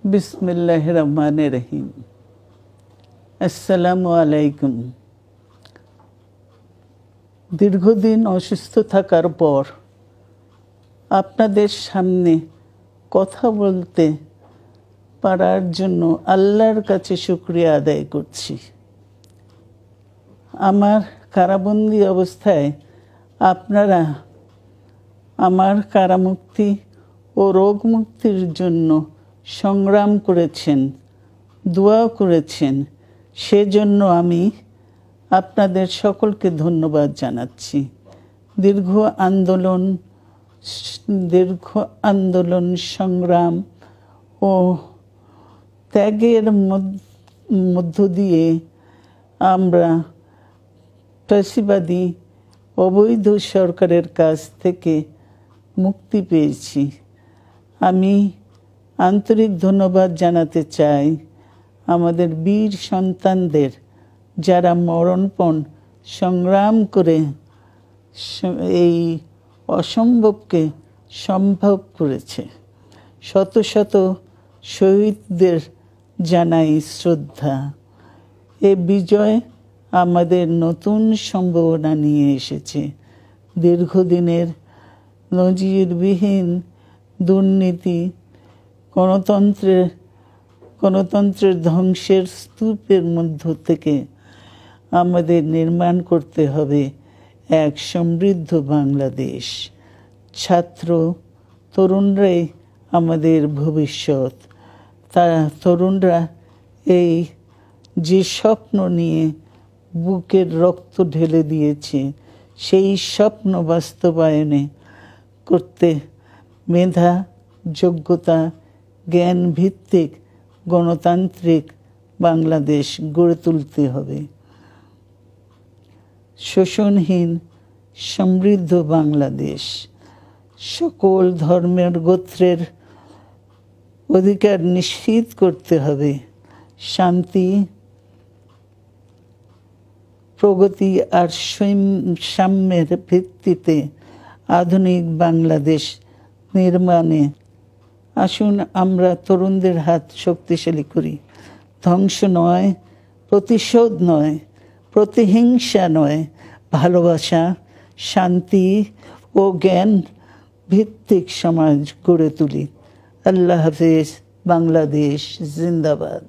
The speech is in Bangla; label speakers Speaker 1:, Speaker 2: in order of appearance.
Speaker 1: বিসমিল্লাহির রহমানির রহিম। আসসালামু আলাইকুম। দীর্ঘদিন অসুস্থ থাকার পর আপনাদের সামনে কথা বলতে পারার জন্য আল্লাহর কাছে শুকরিয়া আদায় করছি। আমার কারাবন্দী অবস্থায় আপনারা আমার কারামুক্তি ও রোগ মুক্তির জন্য সংগ্রাম করেছেন, দোয়া করেছেন। সেজন্য আমি আপনাদের সকলকে ধন্যবাদ জানাচ্ছি। দীর্ঘ আন্দোলন সংগ্রাম ও ত্যাগের মধ্য দিয়ে আমরা ফ্যাসিবাদী অবৈধ সরকারের কাছ থেকে মুক্তি পেয়েছি। আমি আন্তরিক ধন্যবাদ জানাতে চাই আমাদের বীর সন্তানদের, যারা মরণপণ সংগ্রাম করে এই অসম্ভবকে সম্ভব করেছে। শত শত শহীদদের জানাই শ্রদ্ধা। এ বিজয় আমাদের নতুন সম্ভাবনা নিয়ে এসেছে। দীর্ঘদিনের নজিরবিহীন দুর্নীতি, গণতন্ত্রের ধ্বংসের স্তূপের মধ্য থেকে আমাদের নির্মাণ করতে হবে এক সমৃদ্ধ বাংলাদেশ। ছাত্র তরুণরাই আমাদের ভবিষ্যৎ। তরুণরা এই যে স্বপ্ন নিয়ে বুকের রক্ত ঢেলে দিয়েছে, সেই স্বপ্ন বাস্তবায়নে করতে মেধা, যোগ্যতা, জ্ঞান ভিত্তিক গণতান্ত্রিক বাংলাদেশ গড়ে তুলতে হবে। শোষণহীন সমৃদ্ধ বাংলাদেশ। সকল ধর্মের গোত্রের অধিকার নিশ্চিত করতে হবে। শান্তি, প্রগতি আর সাম্যের ভিত্তিতে আধুনিক বাংলাদেশ নির্মাণে আসুন আমরা তরুণদের হাত শক্তিশালী করি। ধ্বংস নয়, প্রতিশোধ নয়, প্রতিহিংসা নয়, ভালোবাসা, শান্তি ও জ্ঞান ভিত্তিক সমাজ গড়ে তুলি। আল্লাহ হাফেজ। বাংলাদেশ জিন্দাবাদ।